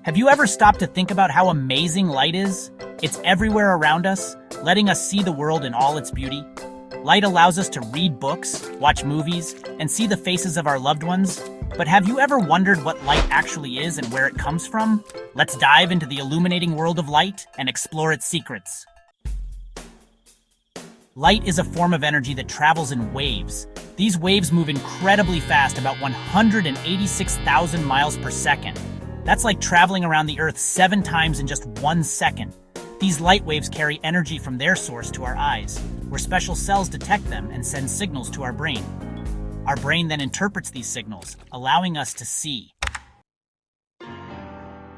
Have you ever stopped to think about how amazing light is? It's everywhere around us, letting us see the world in all its beauty. Light allows us to read books, watch movies, and see the faces of our loved ones. But have you ever wondered what light actually is and where it comes from? Let's dive into the illuminating world of light and explore its secrets. Light is a form of energy that travels in waves. These waves move incredibly fast, about 186,000 miles per second. That's like traveling around the Earth 7 times in just 1 second. These light waves carry energy from their source to our eyes, where special cells detect them and send signals to our brain. Our brain then interprets these signals, allowing us to see.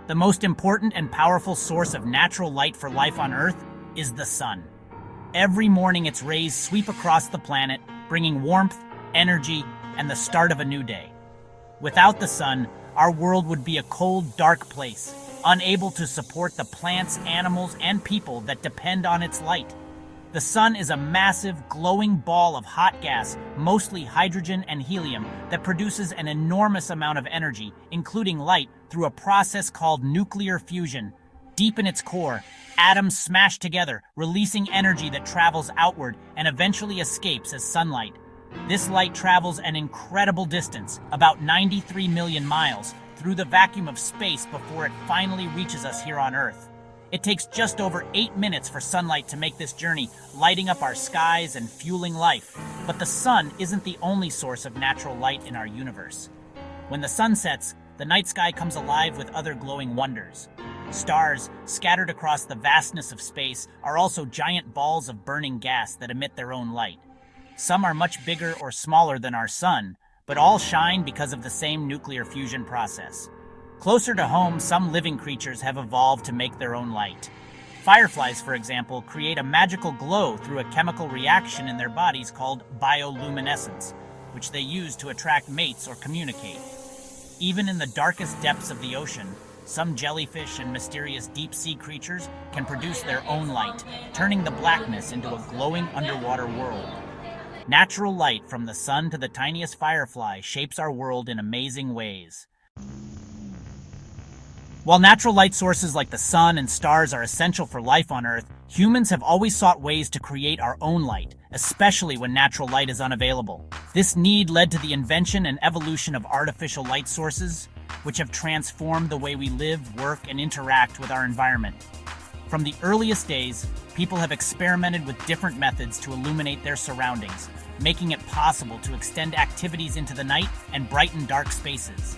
The most important and powerful source of natural light for life on Earth is the sun. Every morning its rays sweep across the planet, bringing warmth, energy, and the start of a new day. Without the sun, our world would be a cold, dark place, unable to support the plants, animals, and people that depend on its light. The sun is a massive, glowing ball of hot gas, mostly hydrogen and helium, that produces an enormous amount of energy, including light, through a process called nuclear fusion. Deep in its core, atoms smash together, releasing energy that travels outward and eventually escapes as sunlight. This light travels an incredible distance, about 93 million miles, through the vacuum of space before it finally reaches us here on Earth. It takes just over 8 minutes for sunlight to make this journey, lighting up our skies and fueling life. But the sun isn't the only source of natural light in our universe. When the sun sets, the night sky comes alive with other glowing wonders. Stars, scattered across the vastness of space, are also giant balls of burning gas that emit their own light. Some are much bigger or smaller than our sun, but all shine because of the same nuclear fusion process. Closer to home, some living creatures have evolved to make their own light. Fireflies, for example, create a magical glow through a chemical reaction in their bodies called bioluminescence, which they use to attract mates or communicate. Even in the darkest depths of the ocean, some jellyfish and mysterious deep-sea creatures can produce their own light, turning the blackness into a glowing underwater world. Natural light from the sun to the tiniest firefly shapes our world in amazing ways. While natural light sources like the sun and stars are essential for life on Earth, humans have always sought ways to create our own light, especially when natural light is unavailable. This need led to the invention and evolution of artificial light sources, which have transformed the way we live, work, and interact with our environment. From the earliest days, people have experimented with different methods to illuminate their surroundings, making it possible to extend activities into the night and brighten dark spaces.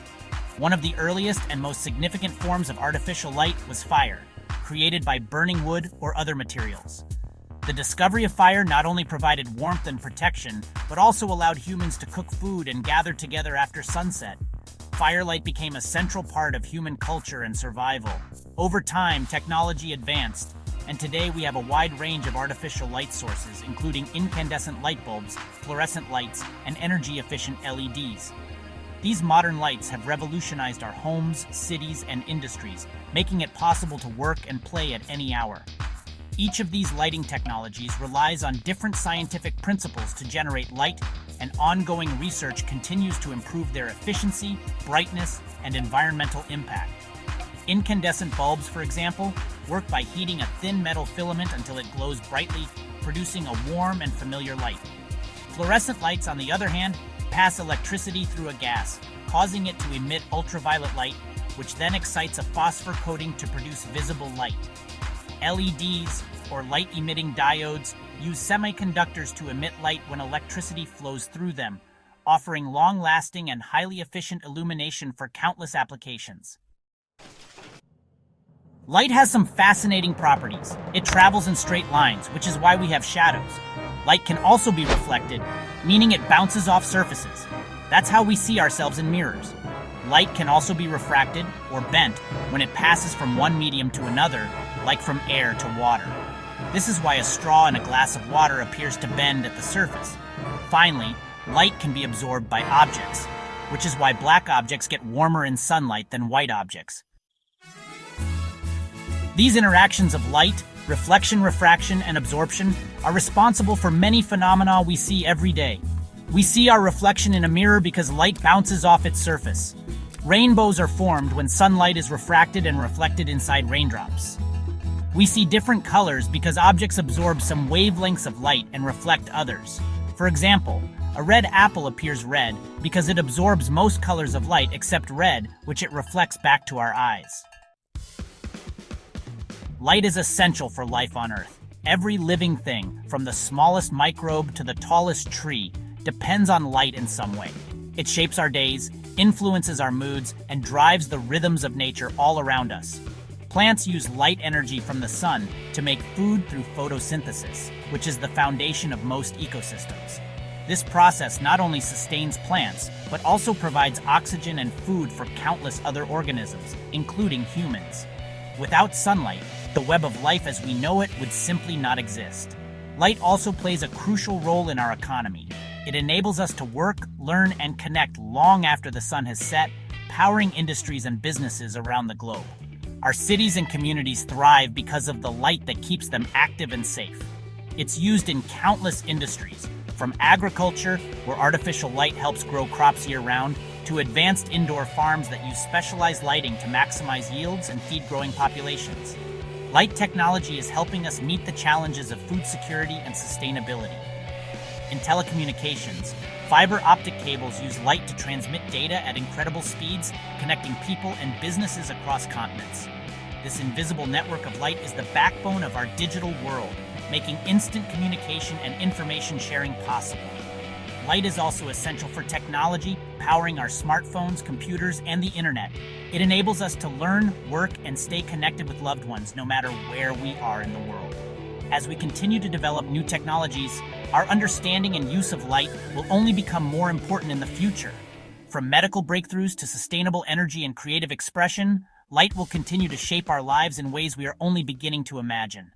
One of the earliest and most significant forms of artificial light was fire, created by burning wood or other materials. The discovery of fire not only provided warmth and protection, but also allowed humans to cook food and gather together after sunset. Firelight became a central part of human culture and survival. Over time, technology advanced, and today we have a wide range of artificial light sources, including incandescent light bulbs, fluorescent lights, and energy-efficient LEDs. These modern lights have revolutionized our homes, cities, and industries, making it possible to work and play at any hour. Each of these lighting technologies relies on different scientific principles to generate light, and ongoing research continues to improve their efficiency, brightness, and environmental impact. Incandescent bulbs, for example, work by heating a thin metal filament until it glows brightly, producing a warm and familiar light. Fluorescent lights, on the other hand, pass electricity through a gas, causing it to emit ultraviolet light, which then excites a phosphor coating to produce visible light. LEDs, or light-emitting diodes, use semiconductors to emit light when electricity flows through them, offering long-lasting and highly efficient illumination for countless applications. Light has some fascinating properties. It travels in straight lines, which is why we have shadows. Light can also be reflected, meaning it bounces off surfaces. That's how we see ourselves in mirrors. Light can also be refracted, or bent, when it passes from one medium to another, like from air to water. This is why a straw in a glass of water appears to bend at the surface. Finally, light can be absorbed by objects, which is why black objects get warmer in sunlight than white objects. These interactions of light, reflection, refraction, and absorption are responsible for many phenomena we see every day. We see our reflection in a mirror because light bounces off its surface. Rainbows are formed when sunlight is refracted and reflected inside raindrops. We see different colors because objects absorb some wavelengths of light and reflect others. For example, a red apple appears red because it absorbs most colors of light except red, which it reflects back to our eyes. Light is essential for life on Earth. Every living thing, from the smallest microbe to the tallest tree, depends on light in some way. It shapes our days, influences our moods, and drives the rhythms of nature all around us. Plants use light energy from the sun to make food through photosynthesis, which is the foundation of most ecosystems. This process not only sustains plants, but also provides oxygen and food for countless other organisms, including humans. Without sunlight, the web of life as we know it would simply not exist. Light also plays a crucial role in our economy. It enables us to work, learn, and connect long after the sun has set, powering industries and businesses around the globe. Our cities and communities thrive because of the light that keeps them active and safe. It's used in countless industries, from agriculture, where artificial light helps grow crops year-round, to advanced indoor farms that use specialized lighting to maximize yields and feed growing populations. Light technology is helping us meet the challenges of food security and sustainability. In telecommunications, fiber optic cables use light to transmit data at incredible speeds, connecting people and businesses across continents. This invisible network of light is the backbone of our digital world, making instant communication and information sharing possible. Light is also essential for technology, powering our smartphones, computers, and the internet. It enables us to learn, work, and stay connected with loved ones no matter where we are in the world. As we continue to develop new technologies, our understanding and use of light will only become more important in the future. From medical breakthroughs to sustainable energy and creative expression, light will continue to shape our lives in ways we are only beginning to imagine.